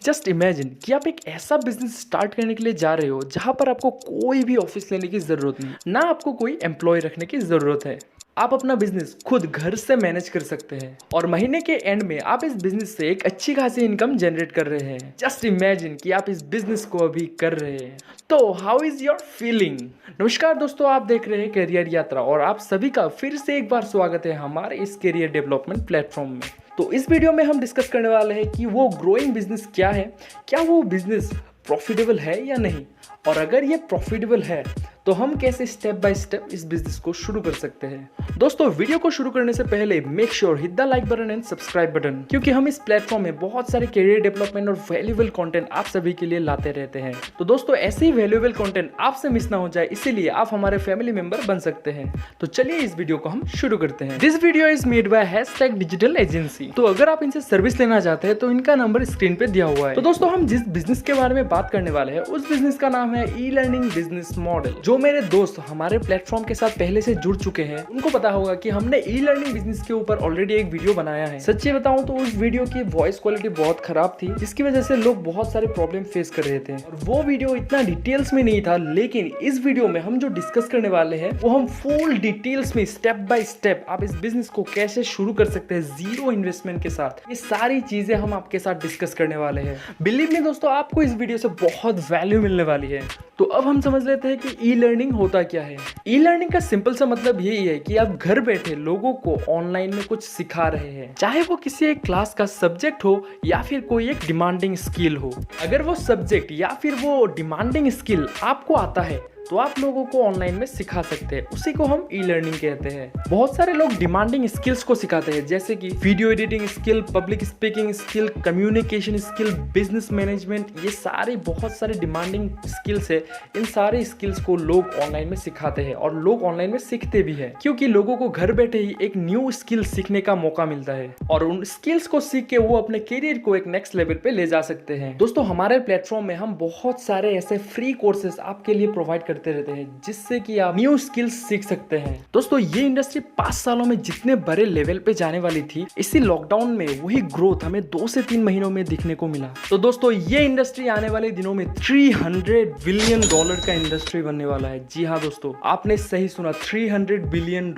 Just imagine कि आप एक ऐसा बिजनेस स्टार्ट करने के लिए जा रहे हो जहां पर आपको कोई भी ऑफिस लेने की ज़रूरत नहीं, ना आपको कोई एम्प्लॉय रखने की ज़रूरत है। आप अपना बिजनेस खुद घर से मैनेज कर सकते हैं और महीने के एंड में आप इस बिजनेस से एक अच्छी खासी इनकम जनरेट कर रहे हैं। जस्ट इमेजिन कि आप इस बिजनेस को अभी कर रहे हैं। तो हाउ इज योर फीलिंग? नमस्कार दोस्तों, आप देख रहे हैं करियर यात्रा और आप सभी का फिर से एक बार स्वागत है हमारे इस करियर डेवलपमेंट प्लेटफॉर्म में। तो इस वीडियो में हम डिस्कस करने वाले हैं कि वो ग्रोइंग बिजनेस क्या है, क्या वो बिजनेस प्रॉफिटेबल है या नहीं, और अगर ये प्रॉफिटेबल है तो हम कैसे स्टेप बाय स्टेप इस बिजनेस को शुरू कर सकते हैं। दोस्तों, वीडियो को शुरू करने से पहले make sure hit the like button and subscribe button, क्योंकि हम इस प्लेटफॉर्म में बहुत सारे करियर डेवलपमेंट और वैल्यूएबल कंटेंट आप सभी के लिए लाते रहते हैं। तो दोस्तों, ऐसे ही वैल्यूएबल कंटेंट आपसे मिस ना हो जाए, इसीलिए आप हमारे फैमिली मेंबर बन सकते हैं। तो चलिए इस वीडियो को हम शुरू करते हैं। This video is made by #digital agency. तो अगर आप इनसे सर्विस लेना चाहते हैं तो इनका नंबर स्क्रीन पे दिया हुआ है। तो दोस्तों, हम जिस बिजनेस के बारे में बात करने वाले हैं उस बिजनेस का नाम है ई लर्निंग बिजनेस मॉडल। जो मेरे दोस्त हमारे प्लेटफॉर्म के साथ पहले से जुड़ चुके हैं उनको पता होगा कि हमने ई लर्निंग बिजनेस के ऊपर ऑलरेडी एक वीडियो बनाया है। सच्ची बताऊं तो उस वीडियो की वॉइस क्वालिटी बहुत खराब थी, जिसकी वजह से लोग बहुत सारे प्रॉब्लम फेस कर रहे थे और वो वीडियो इतना डिटेल्स में नहीं था। लेकिन इस वीडियो में हम जो डिस्कस करने वाले हैं वो हम फुल डिटेल्स में स्टेप बाय स्टेप आप इस बिजनेस को कैसे शुरू कर सकते हैं जीरो इन्वेस्टमेंट के साथ, ये सारी चीजें हम आपके साथ डिस्कस करने वाले हैं। बिलीव मी दोस्तों, आपको इस वीडियो से बहुत वैल्यू मिलने वाली है। तो अब हम समझ लेते हैं कि ई लर्निंग होता क्या है। ई लर्निंग का सिंपल सा मतलब यही है कि आप घर बैठे लोगों को ऑनलाइन में कुछ सिखा रहे हैं, चाहे वो किसी एक क्लास का सब्जेक्ट हो या फिर कोई एक डिमांडिंग स्किल हो। अगर वो सब्जेक्ट या फिर वो डिमांडिंग स्किल आपको आता है तो आप लोगों को ऑनलाइन में सिखा सकते हैं, उसी को हम ई लर्निंग कहते हैं। बहुत सारे लोग डिमांडिंग स्किल्स को सिखाते हैं, जैसे कि video editing skill, public speaking skill, communication skill, business management. ये सारे बहुत सारे डिमांडिंग स्किल्स है। इन सारे स्किल्स को लोग ऑनलाइन में सिखाते हैं और लोग ऑनलाइन में सीखते भी है, क्योंकि लोगों को घर बैठे ही एक न्यू स्किल सीखने का मौका मिलता है और उन स्किल्स को सीख के वो अपने करियर को एक नेक्स्ट लेवल पे ले जा सकते हैं। दोस्तों, हमारे प्लेटफॉर्म में हम बहुत सारे ऐसे फ्री कोर्सेज आपके लिए प्रोवाइड करते रहते हैं, जिससे कि आप न्यू स्किल्स सीख सकते हैं। दोस्तों, ये इंडस्ट्री 5 सालों में जितने बड़े लेवल पे जाने वाली थी, इसी लॉकडाउन में वही ग्रोथ हमें 2 से 3 महीनों में दिखने को मिला। तो दोस्तों, ये इंडस्ट्री आने वाले दिनों में $300 बिलियन का इंडस्ट्री बनने वाला है। जी हाँ दोस्तों, आपने सही सुना, $300 बिलियन।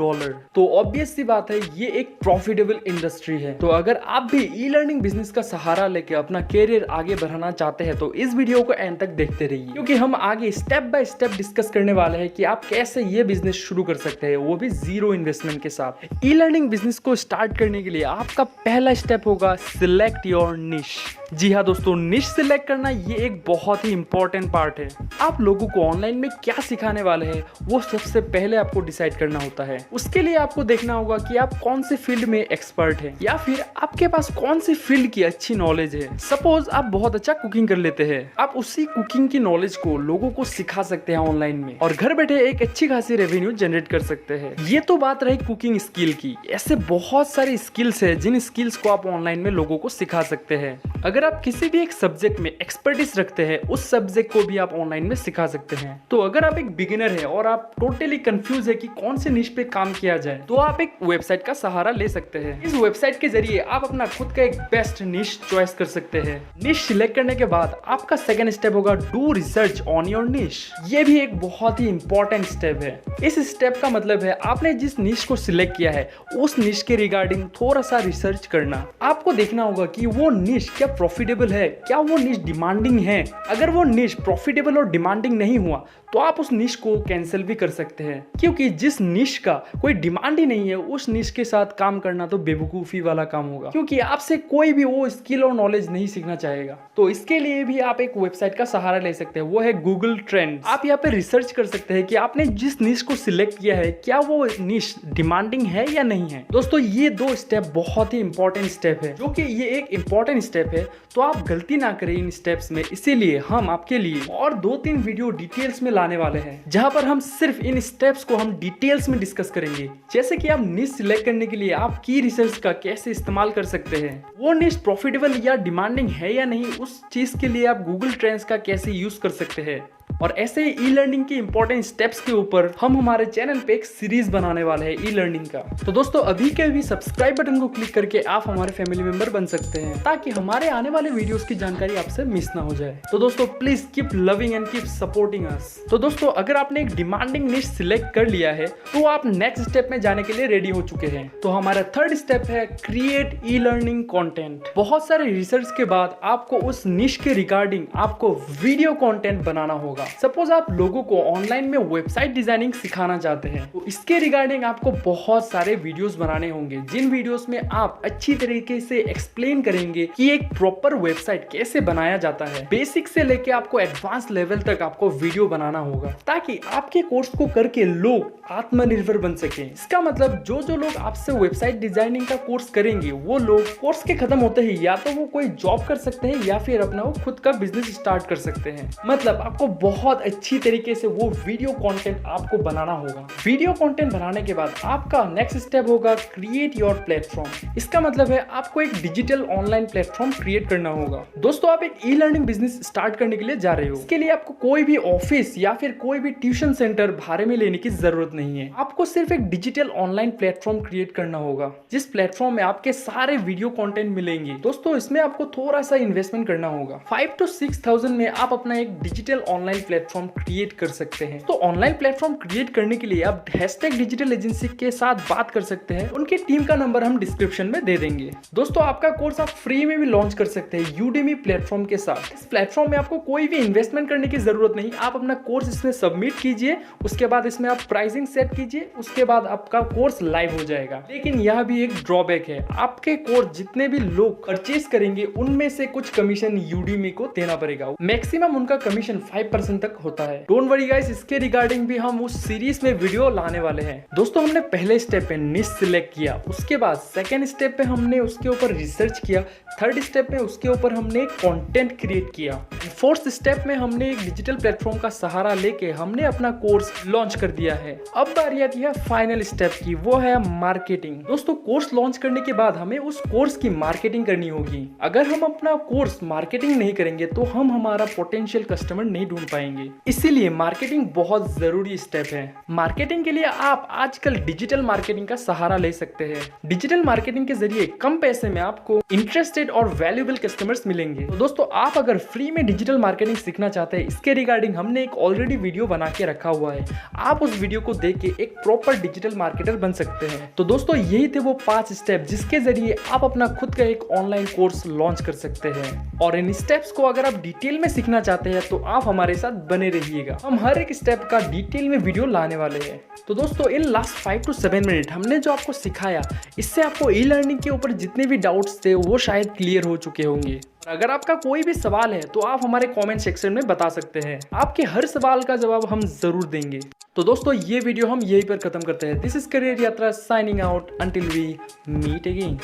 तो ऑब्वियस सी बात है, ये एक प्रॉफिटेबल इंडस्ट्री है। तो अगर आप भी ई लर्निंग बिजनेस का सहारा लेके अपना करियर आगे बढ़ाना चाहते हैं तो इस वीडियो को एंड तक देखते रहिए, क्योंकि हम आगे स्टेप बाय स्टेप डिस्कस करने वाले हैं कि आप कैसे ये बिजनेस शुरू कर सकते हैं, वो भी जीरो इन्वेस्टमेंट के साथ। ई लर्निंग बिजनेस को स्टार्ट करने के लिए आपका पहला स्टेप होगा सिलेक्ट योर निश। जी हाँ दोस्तों, निश सिलेक्ट करना ये एक बहुत ही इंपॉर्टेंट पार्ट है। आप लोगों को ऑनलाइन में क्या सिखाने वाले हैं वो सबसे पहले आपको डिसाइड करना होता है। उसके लिए आपको देखना होगा कि आप कौन से फील्ड में एक्सपर्ट हैं या फिर आपके पास कौन सी फील्ड की अच्छी नॉलेज है। सपोज आप बहुत अच्छा कुकिंग कर लेते हैं, आप उसी कुकिंग की नॉलेज को लोगों को सिखा सकते हैं ऑनलाइन में और घर बैठे एक अच्छी खासी रेवेन्यू जनरेट कर सकते हैं। ये तो बात रही कुकिंग स्किल की। ऐसे बहुत सारी स्किल्स है जिन स्किल्स को आप ऑनलाइन में लोगों को सिखा सकते हैं। अगर आप किसी भी एक सब्जेक्ट में एक्सपर्टीज रखते हैं, उस सब्जेक्ट को भी आप ऑनलाइन में सिखा सकते हैं। तो अगर आप एक बिगिनर है और आप टोटली कंफ्यूज है कि कौन से निश पे काम किया जाए, तो आप एक वेबसाइट का सहारा ले सकते हैं। इस वेबसाइट के जरिए आप अपना खुद का एक बेस्ट निश चॉइस कर सकते हैं। निश सिलेक्ट करने के बाद आपका सेकंड स्टेप होगा डू रिसर्च ऑन योर निश। ये भी एक बहुत ही इंपॉर्टेंट स्टेप है। इस स्टेप का मतलब है आपने जिस निश को सिलेक्ट किया है उस निश के रिगार्डिंग थोड़ा सा रिसर्च करना। आपको देखना होगा कि वो निश क्या प्रॉफिटेबल है, क्या वो निश डिमांडिंग है। अगर वो निश प्रॉफिटेबल और डिमांडिंग नहीं हुआ तो आप उस निश को कैंसिल भी कर सकते हैं, क्योंकि जिस निश का कोई डिमांड ही नहीं है उस निश के साथ काम करना तो बेवकूफ़ी वाला काम होगा, क्योंकि आपसे कोई भी वो स्किल और नॉलेज नहीं सीखना चाहेगा। तो इसके लिए भी आप एक वेबसाइट का सहारा ले सकते हैं, वो है गूगल ट्रेंड्स। आप यहाँ पे रिसर्च कर सकते हैं कि आपने जिस निश को सिलेक्ट किया है क्या वो निश डिमांडिंग है या नहीं है। दोस्तों, ये 2 स्टेप बहुत ही इंपॉर्टेंट स्टेप है, जो कि ये एक इंपॉर्टेंट स्टेप है, तो आप गलती ना करें इन स्टेप्स में। इसीलिए हम आपके लिए और 2-3 वीडियो डिटेल्स में लाने वाले हैं, जहां पर हम सिर्फ इन स्टेप्स को हम डिटेल्स में डिस्कस करेंगे। जैसे कि आप निश सिलेक्ट करने के लिए आप की रिसर्च का कैसे इस्तेमाल कर सकते हैं, वो निश प्रॉफिटेबल या डिमांडिंग है या नहीं, उस चीज के लिए आप गूगल ट्रेंड्स का कैसे यूज कर सकते हैं। और ऐसे ही ई लर्निंग के इंपॉर्टेंट स्टेप्स के ऊपर हम हमारे चैनल पे एक सीरीज बनाने वाले हैं ई लर्निंग का। तो दोस्तों अभी के अभी सब्सक्राइब बटन को क्लिक करके आप हमारे फैमिली मेंबर बन सकते हैं ताकि हमारे आने वाले वीडियोस की जानकारी आपसे मिस ना हो जाए। तो दोस्तों please keep loving and keep supporting us. तो दोस्तों अगर आपने एक डिमांडिंग निश सिलेक्ट कर लिया है तो आप नेक्स्ट स्टेप में जाने के लिए रेडी हो चुके हैं। तो हमारा थर्ड स्टेप है क्रिएट ई लर्निंग कंटेंट। बहुत सारे रिसर्च के बाद आपको उस निश के रिगार्डिंग आपको वीडियो कंटेंट बनाना होगा। सपोज आप लोगों को ऑनलाइन में वेबसाइट डिजाइनिंग सिखाना चाहते हैं तो इसके रिगार्डिंग आपको बहुत सारे वीडियोस बनाने होंगे, जिन वीडियोस में आप अच्छी तरीके से एक्सप्लेन करेंगे कि एक प्रॉपर वेबसाइट कैसे बनाया जाता है। बेसिक से लेके आपको एडवांस लेवल तक आपको वीडियो बनाना होगा ताकि आपके कोर्स को करके लोग आत्मनिर्भर बन सके। इसका मतलब जो लोग आपसे वेबसाइट डिजाइनिंग का कोर्स करेंगे वो लोग कोर्स के खत्म होते ही या तो वो कोई जॉब कर सकते हैं या फिर अपना वो खुद का बिजनेस स्टार्ट कर सकते हैं। मतलब आपको बहुत अच्छी तरीके से वो वीडियो कंटेंट आपको बनाना होगा। वीडियो कंटेंट बनाने के बाद आपका नेक्स्ट स्टेप होगा क्रिएट योर प्लेटफॉर्म। इसका मतलब है आपको एक डिजिटल ऑनलाइन प्लेटफॉर्म क्रिएट करना होगा। दोस्तों आप एक ई लर्निंग बिजनेस स्टार्ट करने के लिए जा रहे हो, इसके लिए आपको कोई भी ऑफिस या फिर कोई भी ट्यूशन सेंटर भाड़े में लेने की जरूरत नहीं है। आपको सिर्फ एक डिजिटल ऑनलाइन प्लेटफॉर्म क्रिएट करना होगा जिस प्लेटफॉर्म में आपके सारे वीडियो कंटेंट मिलेंगे। दोस्तों इसमें आपको थोड़ा सा इन्वेस्टमेंट करना होगा। 5 to 6,000 में आप अपना एक डिजिटल ऑनलाइन प्लेटफॉर्म क्रिएट कर सकते हैं। तो ऑनलाइन प्लेटफॉर्म क्रिएट करने के लिए आप #डिजिटल एजेंसी के साथ बात कर सकते हैं। उनकी टीम का नंबर हम डिस्क्रिप्शन में दे देंगे। दोस्तों आपका कोर्स आप फ्री में भी लॉन्च कर सकते हैं यूडेमी प्लेटफॉर्म के साथ। इस प्लेटफॉर्म में आपको कोई भी इन्वेस्टमेंट करने की जरूरत नहीं। आप अपना कोर्स इसमें सबमिट कीजिए, उसके बाद इसमें आप प्राइसिंग सेट कीजिए, उसके बाद आपका कोर्स लाइव हो जाएगा। लेकिन यह भी एक ड्रॉबैक है, आपके कोर्स जितने भी लोग परचेज करेंगे उनमें से कुछ कमीशन यूडेमी को देना पड़ेगा। मैक्सिमम उनका कमीशन 5% तक होता है। डोंट वरी गाइस, इसके रिगार्डिंग भी हम उस सीरीज में वीडियो लाने वाले हैं। दोस्तों हमने पहले स्टेप पे निश सिलेक्ट किया, उसके बाद सेकेंड स्टेप पे हमने उसके ऊपर रिसर्च किया, थर्ड स्टेप में उसके ऊपर हमने कंटेंट क्रिएट किया, फोर्थ स्टेप में हमने एक डिजिटल प्लेटफॉर्म का सहारा लेके हमने अपना कोर्स लॉन्च कर दिया है। अब बारी आती है फाइनल स्टेप की, वो है मार्केटिंग। दोस्तों कोर्स लॉन्च करने के बाद हमें उस कोर्स की मार्केटिंग करनी होगी। अगर हम अपना कोर्स मार्केटिंग नहीं करेंगे तो हम हमारा पोटेंशियल कस्टमर नहीं ढूंढ पाएंगे। इसीलिए मार्केटिंग बहुत जरूरी स्टेप है। मार्केटिंग के लिए आप आजकल डिजिटल मार्केटिंग का सहारा ले सकते हैं। डिजिटल मार्केटिंग के जरिए कम पैसे में आपको इंटरेस्टेड और वैल्यूएबल कस्टमर्स मिलेंगे। तो दोस्तों आप अगर फ्री में डिजिटल मार्केटिंग सीखना चाहते हैं, इसके रिगार्डिंग हमने एक ऑलरेडी वीडियो बना के रखा हुआ है। आप उस वीडियो को देख के एक प्रॉपर डिजिटल मार्केटर बन सकते हैं। तो दोस्तों यही थे वो 5 स्टेप जिसके जरिए आप अपना खुद का एक ऑनलाइन कोर्स लॉन्च कर सकते हैं। और इन स्टेप्स को अगर आप डिटेल में सीखना चाहते हैं तो आप हमारे साथ बने रहिएगा। हम हर एक स्टेप का डिटेल में वीडियो लाने वाले हैं। तो दोस्तों इन लास्ट 5 to 7 मिनट हमने जो आपको सिखाया, इससे आपको ई लर्निंग के ऊपर जितने भी डाउट्स थे वो शायद क्लियर हो चुके होंगे। अगर आपका कोई भी सवाल है तो आप हमारे कमेंट सेक्शन में बता सकते हैं। आपके हर सवाल का जवाब हम जरूर देंगे। तो दोस्तों ये वीडियो हम यहीं पर खत्म करते हैं। This is career Yatra signing out until we meet again.